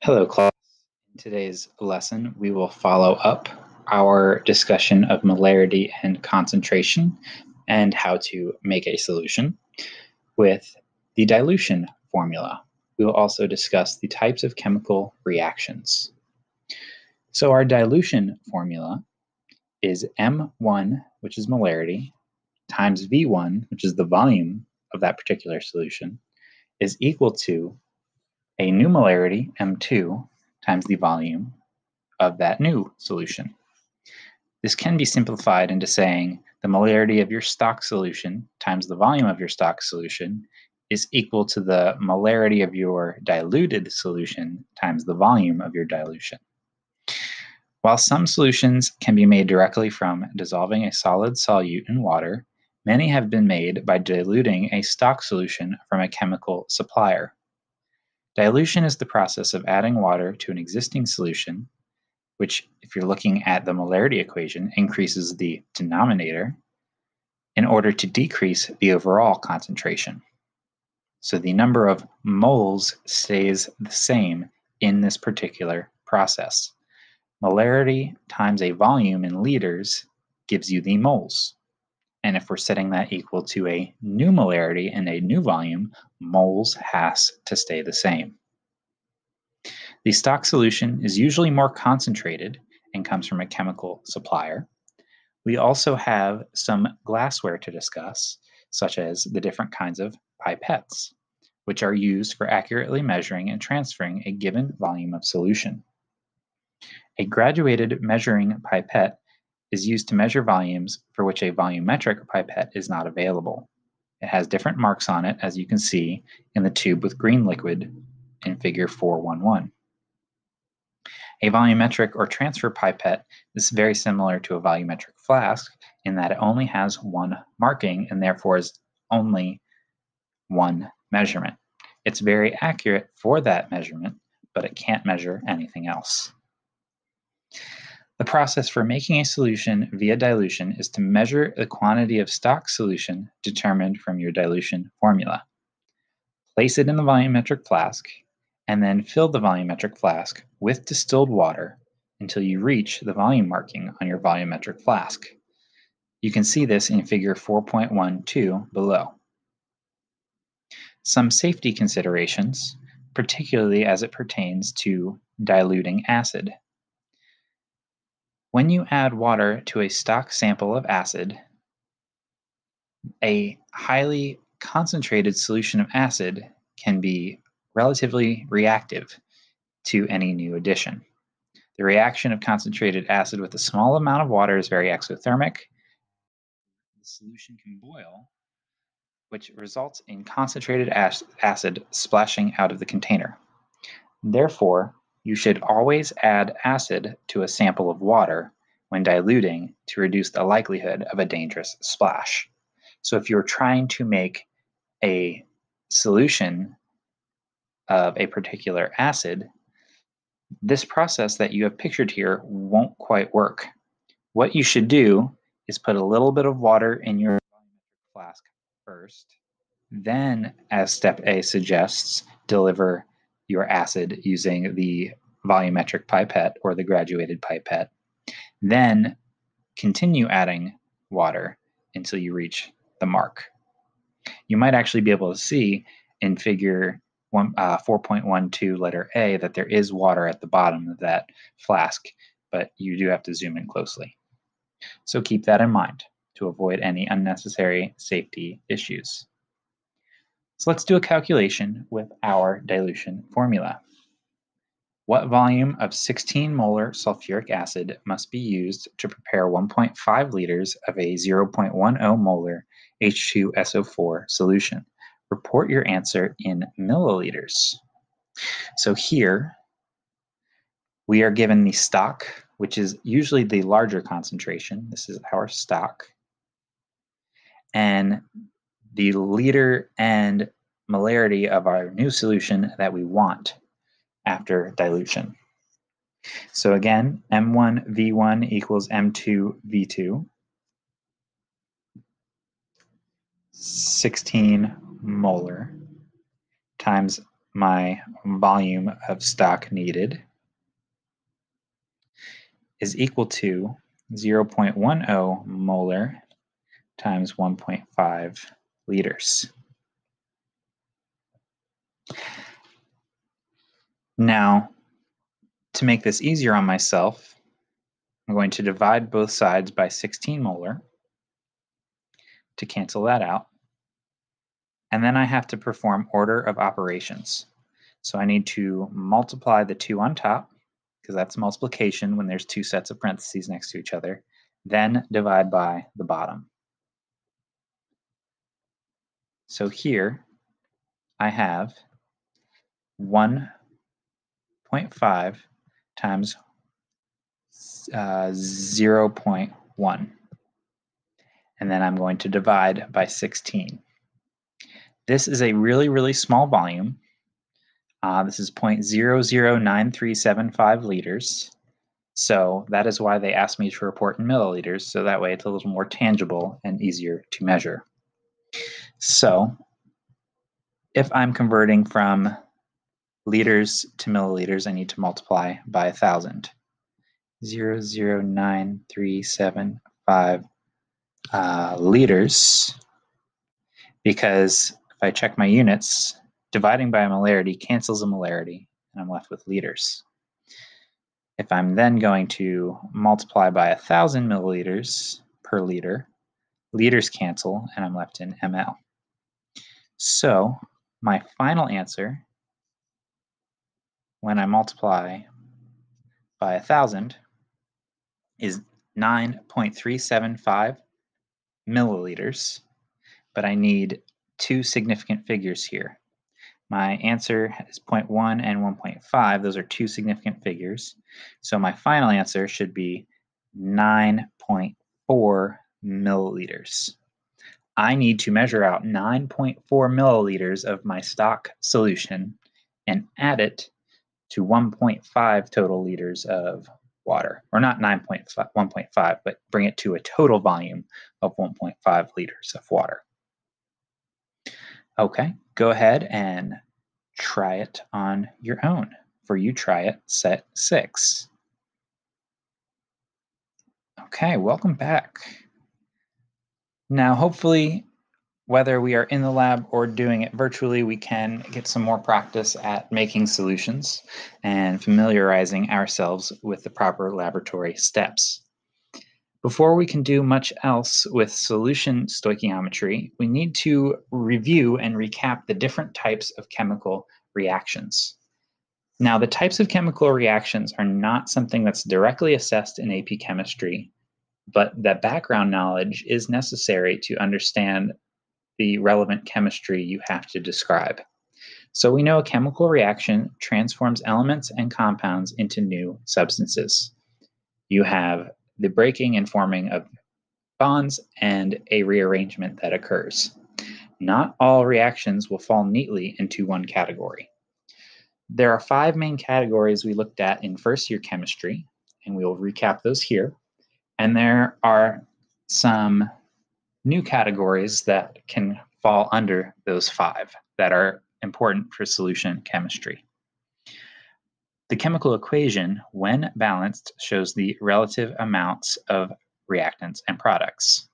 Hello, class. In today's lesson, we will follow up our discussion of molarity and concentration and how to make a solution with the dilution formula. We will also discuss the types of chemical reactions. So our dilution formula is M1, which is molarity, times V1, which is the volume of that particular solution, is equal to a new molarity, M2, times the volume of that new solution. This can be simplified into saying the molarity of your stock solution times the volume of your stock solution is equal to the molarity of your diluted solution times the volume of your dilution. While some solutions can be made directly from dissolving a solid solute in water, many have been made by diluting a stock solution from a chemical supplier. Dilution is the process of adding water to an existing solution, which, if you're looking at the molarity equation, increases the denominator in order to decrease the overall concentration. So the number of moles stays the same in this particular process. Molarity times a volume in liters gives you the moles. And if we're setting that equal to a new molarity and a new volume, moles has to stay the same. The stock solution is usually more concentrated and comes from a chemical supplier. We also have some glassware to discuss, such as the different kinds of pipettes, which are used for accurately measuring and transferring a given volume of solution. A graduated measuring pipette is used to measure volumes for which a volumetric pipette is not available. It has different marks on it, as you can see in the tube with green liquid in figure 411. A volumetric or transfer pipette is very similar to a volumetric flask in that it only has one marking and therefore is only one measurement. It's very accurate for that measurement, but it can't measure anything else. The process for making a solution via dilution is to measure the quantity of stock solution determined from your dilution formula. Place it in the volumetric flask, and then fill the volumetric flask with distilled water until you reach the volume marking on your volumetric flask. You can see this in figure 4.12 below. Some safety considerations, particularly as it pertains to diluting acid. When you add water to a stock sample of acid, a highly concentrated solution of acid can be relatively reactive to any new addition. The reaction of concentrated acid with a small amount of water is very exothermic. The solution can boil, which results in concentrated acid splashing out of the container. Therefore, you should always add acid to a sample of water when diluting to reduce the likelihood of a dangerous splash. So if you're trying to make a solution of a particular acid, this process that you have pictured here won't quite work. What you should do is put a little bit of water in your volumetric flask first, then, as step A suggests, deliver your acid using the volumetric pipette or the graduated pipette. Then continue adding water until you reach the mark. You might actually be able to see in figure 4.12 letter A that there is water at the bottom of that flask, but you do have to zoom in closely. So keep that in mind to avoid any unnecessary safety issues. So let's do a calculation with our dilution formula. What volume of 16 molar sulfuric acid must be used to prepare 1.5 liters of a 0.10 molar H2SO4 solution? Report your answer in milliliters. So here we are given the stock, which is usually the larger concentration. This is our stock. And the liter and molarity of our new solution that we want after dilution. So again, M1 V1 equals M2 V2. 16 molar times my volume of stock needed is equal to 0.10 molar times 1.5 liters. Now, to make this easier on myself, I'm going to divide both sides by 16 molar to cancel that out. And then I have to perform order of operations. So I need to multiply the 2 on top, because that's multiplication when there's 2 sets of parentheses next to each other, then divide by the bottom. So here I have 1.5 times 0.1. And then I'm going to divide by 16. This is a really, really small volume. This is 0.009375 liters. So that is why they asked me to report in milliliters, so that way it's a little more tangible and easier to measure. So if I'm converting from liters to milliliters, I need to multiply by 1,000. 0.09375 liters, because if I check my units, dividing by a molarity cancels a molarity, and I'm left with liters. If I'm then going to multiply by 1,000 milliliters per liter, liters cancel, and I'm left in ml. So my final answer, when I multiply by 1,000, is 9.375 milliliters, but I need 2 significant figures here. My answer is 0.1 and 1.5. Those are 2 significant figures. So my final answer should be 9.4 milliliters. I need to measure out 9.4 milliliters of my stock solution and add it to 1.5 total liters of water. Or not 1.5, but bring it to a total volume of 1.5 liters of water. Okay, go ahead and try it on your own. For you, try it, set 6. Okay, welcome back. Now, hopefully, whether we are in the lab or doing it virtually, we can get some more practice at making solutions and familiarizing ourselves with the proper laboratory steps. Before we can do much else with solution stoichiometry, we need to review and recap the different types of chemical reactions. Now, the types of chemical reactions are not something that's directly assessed in AP chemistry, but that background knowledge is necessary to understand the relevant chemistry you have to describe. So we know a chemical reaction transforms elements and compounds into new substances. You have the breaking and forming of bonds and a rearrangement that occurs. Not all reactions will fall neatly into one category. There are 5 main categories we looked at in first-year chemistry, and we will recap those here. And there are some new categories that can fall under those 5 that are important for solution chemistry. The chemical equation, when balanced, shows the relative amounts of reactants and products.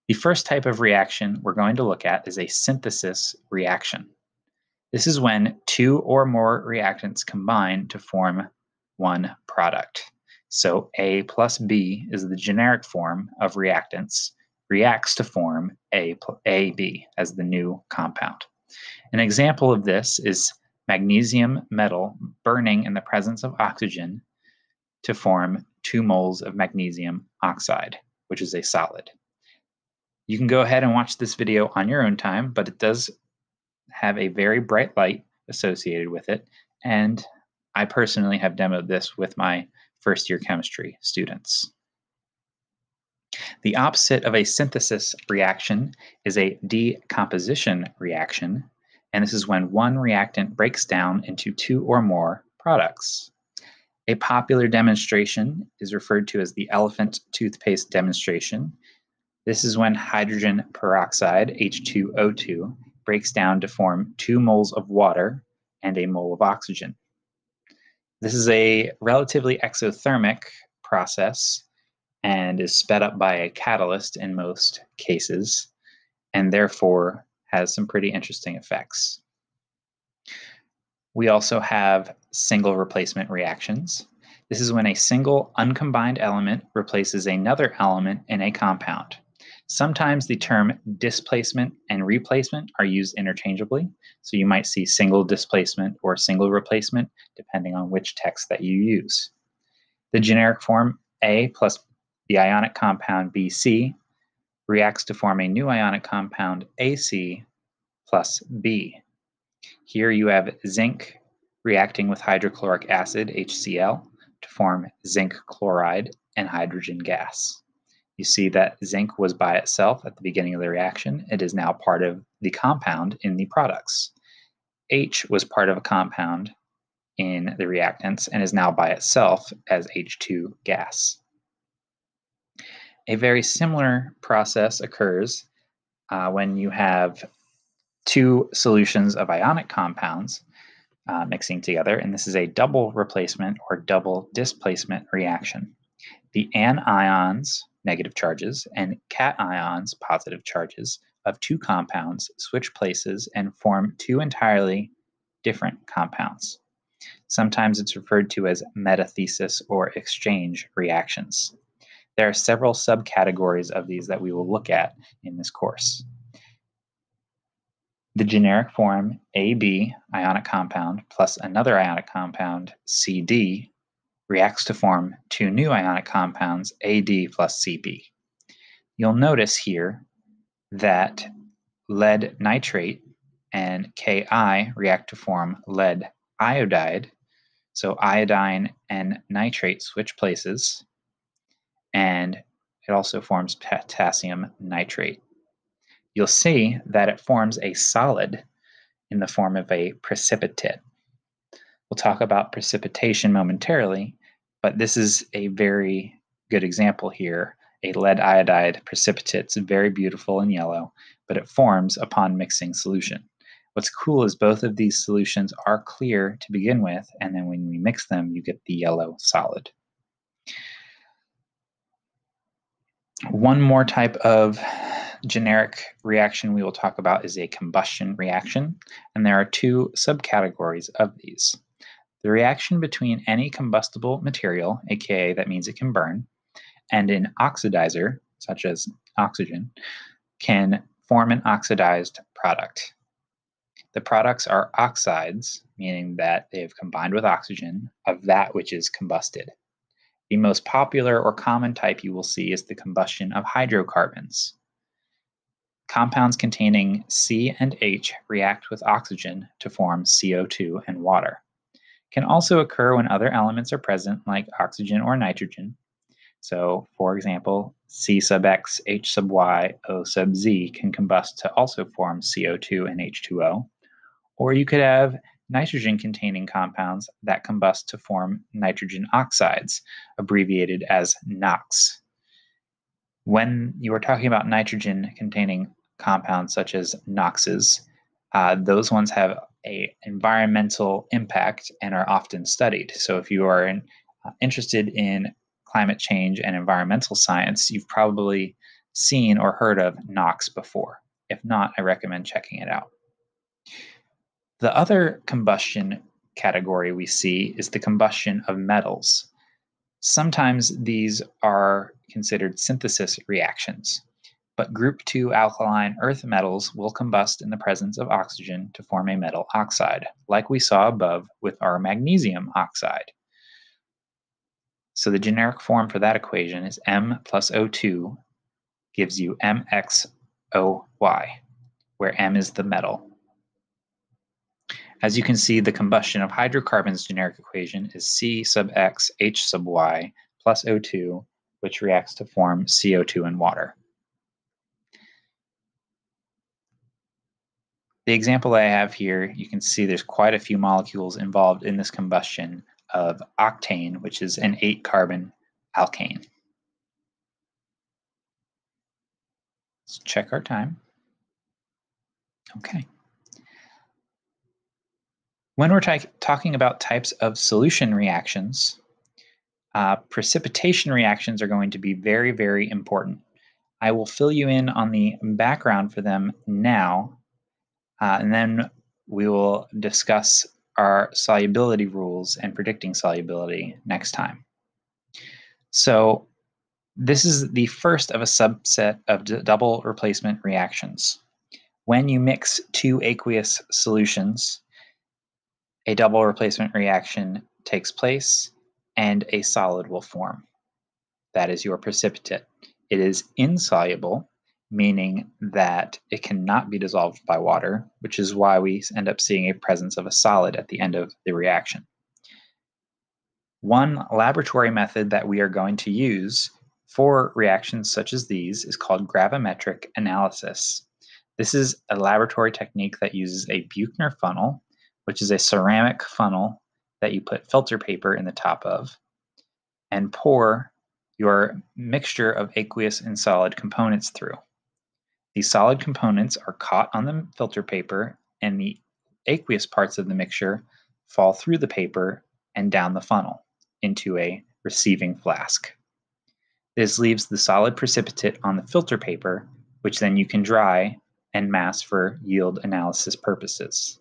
The first type of reaction we're going to look at is a synthesis reaction. This is when 2 or more reactants combine to form one product. So A plus B is the generic form of reactants, reacts to form AB as the new compound. An example of this is magnesium metal burning in the presence of oxygen to form 2 moles of magnesium oxide, which is a solid. You can go ahead and watch this video on your own time, but it does have a very bright light associated with it, and I personally have demoed this with my first-year chemistry students. The opposite of a synthesis reaction is a decomposition reaction, and this is when one reactant breaks down into 2 or more products. A popular demonstration is referred to as the elephant toothpaste demonstration. This is when hydrogen peroxide, H2O2, breaks down to form 2 moles of water and a mole of oxygen. This is a relatively exothermic process and is sped up by a catalyst in most cases, and therefore has some pretty interesting effects. We also have single replacement reactions. This is when a single uncombined element replaces another element in a compound. Sometimes the term displacement and replacement are used interchangeably, so you might see single displacement or single replacement depending on which text that you use. The generic form A plus the ionic compound BC reacts to form a new ionic compound AC plus B. Here you have zinc reacting with hydrochloric acid, HCl, to form zinc chloride and hydrogen gas. You see that zinc was by itself at the beginning of the reaction. It is now part of the compound in the products. H was part of a compound in the reactants and is now by itself as H2 gas. A very similar process occurs when you have two solutions of ionic compounds mixing together, and this is a double replacement or double displacement reaction. The anions, negative charges, and cations, positive charges, of two compounds switch places and form two entirely different compounds. Sometimes it's referred to as metathesis or exchange reactions. There are several subcategories of these that we will look at in this course. The generic form AB, ionic compound, plus another ionic compound, CD, reacts to form two new ionic compounds, AD plus CB. You'll notice here that lead nitrate and Ki react to form lead iodide. So iodine and nitrate switch places, and it also forms potassium nitrate. You'll see that it forms a solid in the form of a precipitate. We'll talk about precipitation momentarily, but this is a very good example here. A lead iodide precipitate. It's very beautiful and yellow, but it forms upon mixing solution. What's cool is both of these solutions are clear to begin with, and then when we mix them, you get the yellow solid. One more type of generic reaction we will talk about is a combustion reaction, and there are two subcategories of these. The reaction between any combustible material, aka that means it can burn, and an oxidizer, such as oxygen, can form an oxidized product. The products are oxides, meaning that they have combined with oxygen of that which is combusted. The most popular or common type you will see is the combustion of hydrocarbons. Compounds containing C and H react with oxygen to form CO2 and water. Can also occur when other elements are present, like oxygen or nitrogen. So, for example, C sub X, H sub Y, O sub Z can combust to also form CO2 and H2O. Or you could have nitrogen-containing compounds that combust to form nitrogen oxides, abbreviated as NOx. When you are talking about nitrogen-containing compounds such as NOxes, those ones have an environmental impact and are often studied. So if you are interested in climate change and environmental science, you've probably seen or heard of NOx before. If not, I recommend checking it out. The other combustion category we see is the combustion of metals. Sometimes these are considered synthesis reactions, but group 2 alkaline earth metals will combust in the presence of oxygen to form a metal oxide, like we saw above with our magnesium oxide. So the generic form for that equation is M plus O2 gives you MXOY, where M is the metal. As you can see, the combustion of hydrocarbons generic equation is C sub X H sub Y plus O2, which reacts to form CO2 and water. The example I have here, you can see there's quite a few molecules involved in this combustion of octane, which is an 8-carbon alkane. Let's check our time. Okay. When we're talking about types of solution reactions, precipitation reactions are going to be very, very important. I will fill you in on the background for them now, and then we will discuss our solubility rules and predicting solubility next time. So this is the first of a subset of double replacement reactions. When you mix two aqueous solutions, a double replacement reaction takes place and a solid will form. That is your precipitate. It is insoluble, meaning that it cannot be dissolved by water, which is why we end up seeing a presence of a solid at the end of the reaction. One laboratory method that we are going to use for reactions such as these is called gravimetric analysis. This is a laboratory technique that uses a Buchner funnel, which is a ceramic funnel that you put filter paper in the top of, and pour your mixture of aqueous and solid components through. These solid components are caught on the filter paper, and the aqueous parts of the mixture fall through the paper and down the funnel into a receiving flask. This leaves the solid precipitate on the filter paper, which then you can dry and mass for yield analysis purposes.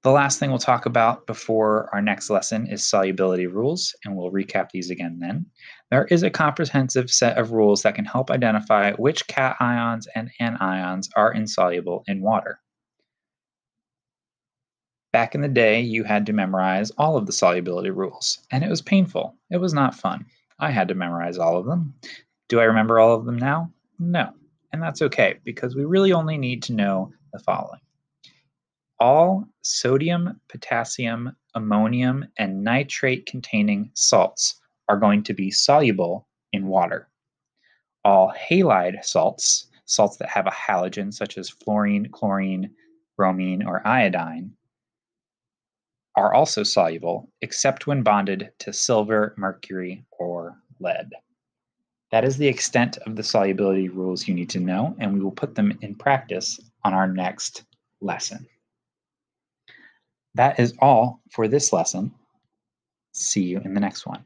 The last thing we'll talk about before our next lesson is solubility rules, and we'll recap these again then. There is a comprehensive set of rules that can help identify which cations and anions are insoluble in water. Back in the day, you had to memorize all of the solubility rules, and it was painful. It was not fun. I had to memorize all of them. Do I remember all of them now? No, and that's okay, because we really only need to know the following. All sodium, potassium, ammonium, and nitrate-containing salts are going to be soluble in water. All halide salts, salts that have a halogen such as fluorine, chlorine, bromine, or iodine, are also soluble, except when bonded to silver, mercury, or lead. That is the extent of the solubility rules you need to know, and we will put them in practice on our next lesson. That is all for this lesson. See you in the next one.